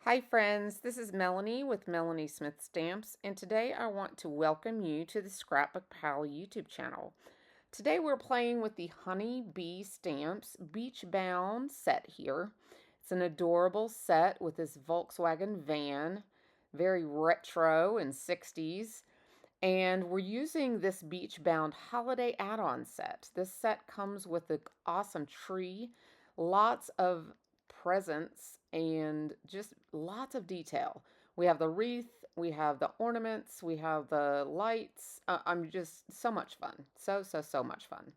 Hi friends, this is Melanie with Melanie Smith Stamps, and today I want to welcome you to the ScrapbookPal YouTube channel. Today we're playing with the Honey Bee Stamps Beach Bound set here. It's an adorable set with this Volkswagen van, very retro and 60s. And we're using this Beach Bound Holiday add-on set. This set comes with an awesome tree, lots of presents, and just lots of detail. We have the wreath, we have the ornaments, we have the lights. I'm just so much fun. So much fun.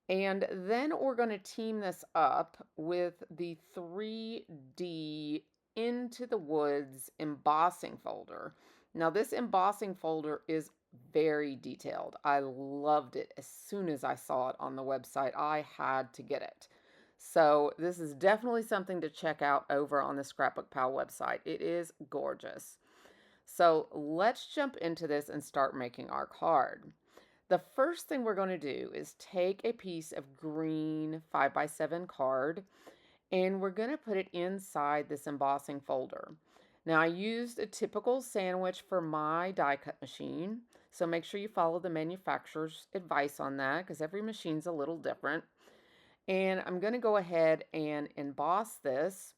And then we're going to team this up with the 3D Into the Woods embossing folder. Now, this embossing folder is very detailed. I loved it as soon as I saw it on the website. I had to get it. So this is definitely something to check out over on the ScrapbookPal website. It is gorgeous. So let's jump into this and start making our card. The first thing we're going to do is take a piece of green 5x7 card and we're going to put it inside this embossing folder. Now I used a typical sandwich for my die cut machine, so make sure you follow the manufacturer's advice on that because every machine's a little different. And I'm going to go ahead and emboss this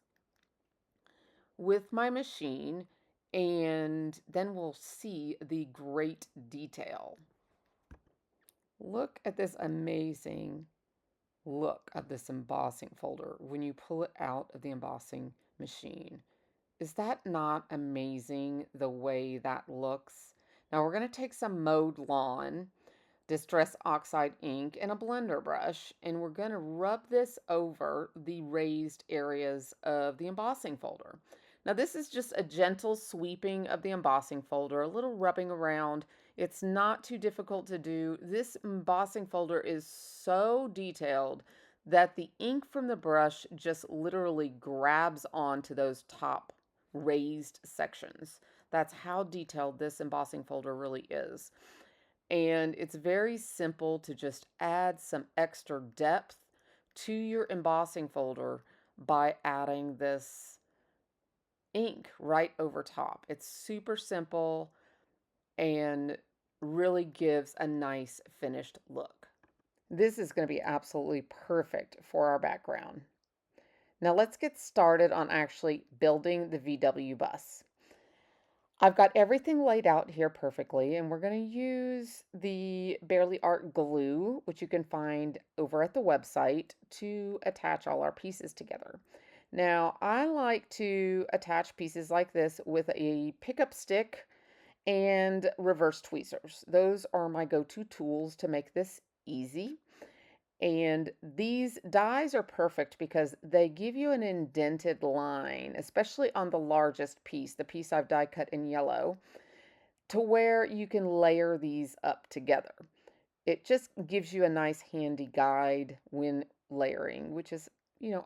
with my machine, and then we'll see the great detail. Look at this amazing look of this embossing folder when you pull it out of the embossing machine. Is that not amazing the way that looks? Now we're going to take some Mowed Lawn Distress Oxide ink and a blender brush, and we're going to rub this over the raised areas of the embossing folder. Now this is just a gentle sweeping of the embossing folder, a little rubbing around. It's not too difficult to do. This embossing folder is so detailed that the ink from the brush just literally grabs onto those top raised sections. That's how detailed this embossing folder really is. And it's very simple to just add some extra depth to your embossing folder by adding this ink right over top. It's super simple and really gives a nice finished look. This is going to be absolutely perfect for our background. Now let's get started on actually building the VW bus. I've got everything laid out here perfectly, and we're going to use the Barely Art glue, which you can find over at the website, to attach all our pieces together. Now, I like to attach pieces like this with a pickup stick and reverse tweezers. Those are my go-to tools to make this easy. And these dies are perfect because they give you an indented line, especially on the largest piece, the piece I've die cut in yellow, to where you can layer these up together. It just gives you a nice handy guide when layering, which is,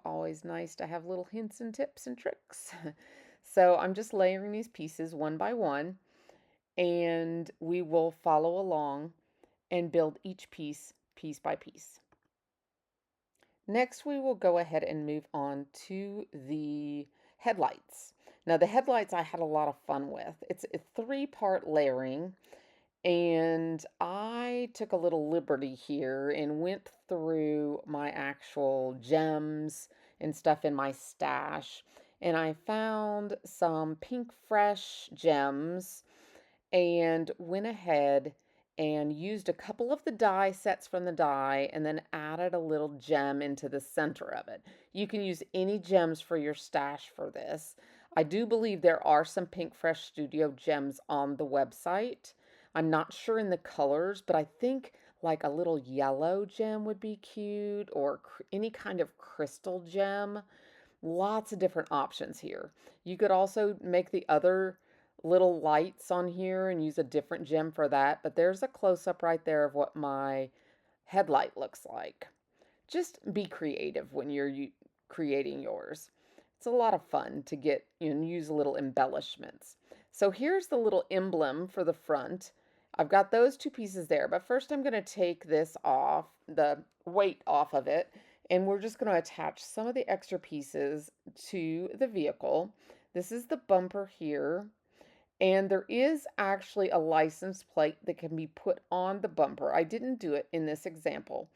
always nice to have little hints and tips and tricks. So I'm just layering these pieces one by one, and we will follow along and build each piece by piece. Next, we will go ahead and move on to the headlights. Now, the headlights I had a lot of fun with. It's a 3-part layering, and I took a little liberty here and went through my actual gems and stuff in my stash, and I found some pink fresh gems and went ahead and used a couple of the die sets from the die and then added a little gem into the center of it. You can use any gems for your stash for this. I do believe there are some Pink Fresh Studio gems on the website. I'm not sure in the colors, but I think like a little yellow gem would be cute, or any kind of crystal gem. Lots of different options here. You could also make the other little lights on here and use a different gem for that, but there's a close-up right there of what my headlight looks like. Just be creative when you're creating yours. It's a lot of fun to get and use little embellishments. So here's the little emblem for the front. I've got those 2 pieces there, but first I'm going to take this off, the weight off of it, and we're just going to attach some of the extra pieces to the vehicle. This is the bumper here. And there is actually a license plate that can be put on the bumper. I didn't do it in this example,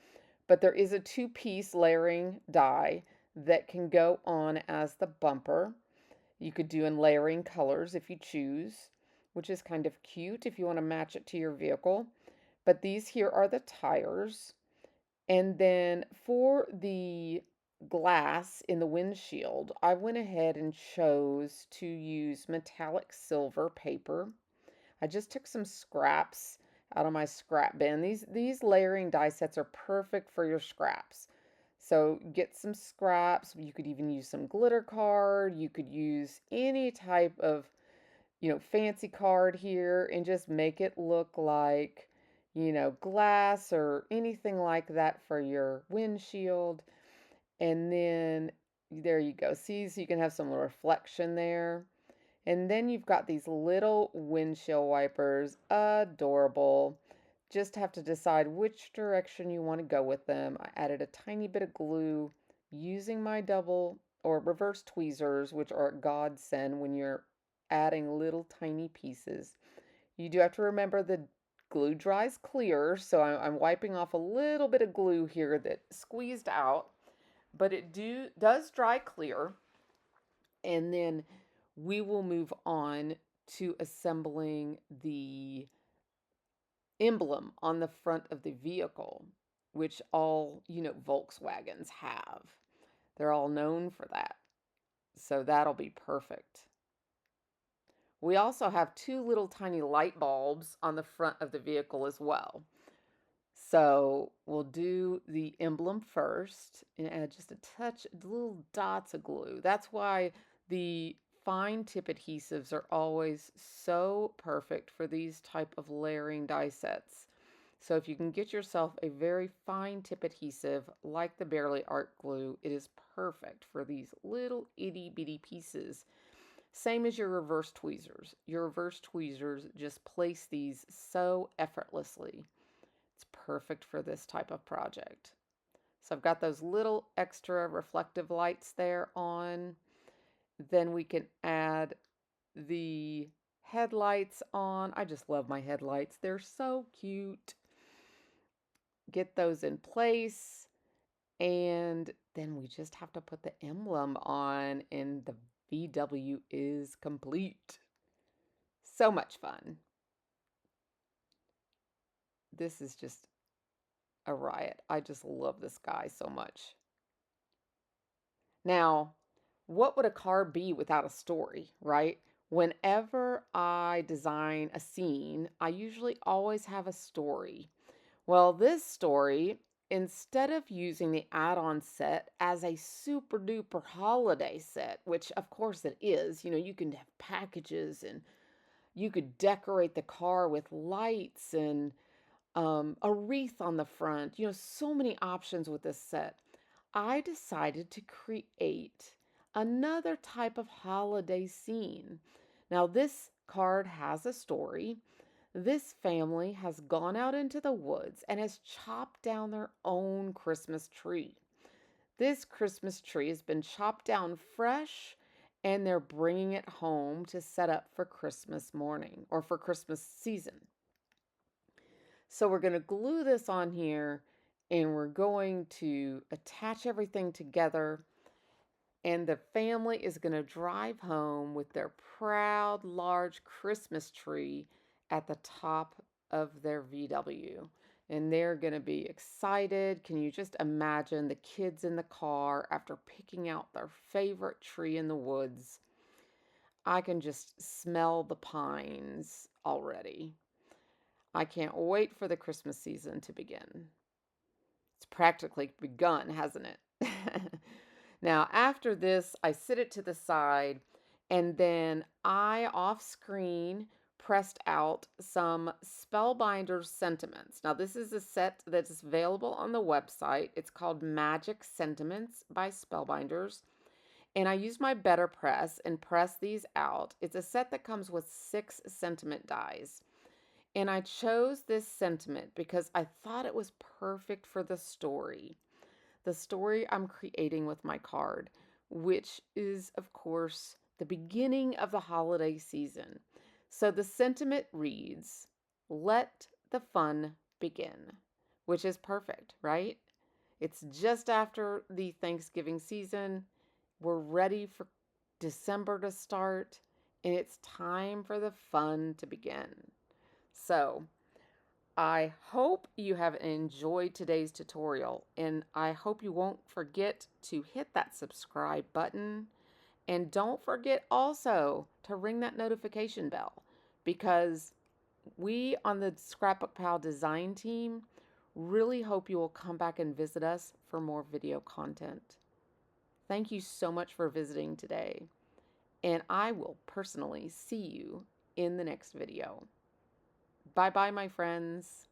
but there is a two-piece layering die that can go on as the bumper. You could do in layering colors if you choose, which is kind of cute if you want to match it to your vehicle. But these here are the tires. And then for the glass in the windshield, I went ahead and chose to use metallic silver paper. I just took some scraps out of my scrap bin. These layering die sets are perfect for your scraps. So get some scraps. You could even use some glitter card. You could use any type of, fancy card here and just make it look like, glass or anything like that for your windshield. And then there you go. See, so you can have some reflection there. And then you've got these little windshield wipers, adorable. Just have to decide which direction you want to go with them. I added a tiny bit of glue using my double or reverse tweezers, which are a godsend when you're adding little tiny pieces. You do have to remember the glue dries clear, so I'm wiping off a little bit of glue here that squeezed out, but it does dry clear. And then we will move on to assembling the emblem on the front of the vehicle, which all, Volkswagens have. They're all known for that. So that'll be perfect. We also have two little tiny light bulbs on the front of the vehicle as well. So we'll do the emblem first and add just a touch, little dots of glue. That's why the fine tip adhesives are always so perfect for these type of layering die sets. So if you can get yourself a very fine tip adhesive like the Barely Art Glue, it is perfect for these little itty bitty pieces. Same as your reverse tweezers. Your reverse tweezers just place these so effortlessly. It's perfect for this type of project. So I've got those little extra reflective lights there on. Then we can add the headlights on. I just love my headlights. They're so cute. Get those in place. And then we just have to put the emblem on and the VW is complete. So much fun. This is just a riot. I just love this guy so much. Now, what would a car be without a story, right? Whenever I design a scene, I usually always have a story. Well, this story, instead of using the add-on set as a super duper holiday set, which of course it is, you can have packages and you could decorate the car with lights and a wreath on the front, so many options with this set. I decided to create another type of holiday scene. Now, this card has a story. This family has gone out into the woods and has chopped down their own Christmas tree. This Christmas tree has been chopped down fresh and they're bringing it home to set up for Christmas morning or for Christmas season. So we're going to glue this on here and we're going to attach everything together. And the family is going to drive home with their proud, large Christmas tree at the top of their VW. And they're going to be excited. Can you just imagine the kids in the car after picking out their favorite tree in the woods? I can just smell the pines already. I can't wait for the Christmas season to begin. It's practically begun, hasn't it? Now, after this, I sit it to the side and then I off screen pressed out some Spellbinders sentiments. Now, this is a set that is available on the website. It's called Magic Sentiments by Spellbinders. And I use my Better Press and press these out. It's a set that comes with 6 sentiment dies. And I chose this sentiment because I thought it was perfect for the story I'm creating with my card, which is, of course, the beginning of the holiday season. So the sentiment reads, "Let the fun begin," which is perfect, right? It's just after the Thanksgiving season. We're ready for December to start, and it's time for the fun to begin. So, I hope you have enjoyed today's tutorial, and I hope you won't forget to hit that subscribe button. And don't forget also to ring that notification bell, because we on the Scrapbook Pal design team really hope you will come back and visit us for more video content. Thank you so much for visiting today, and I will personally see you in the next video. Bye bye, my friends.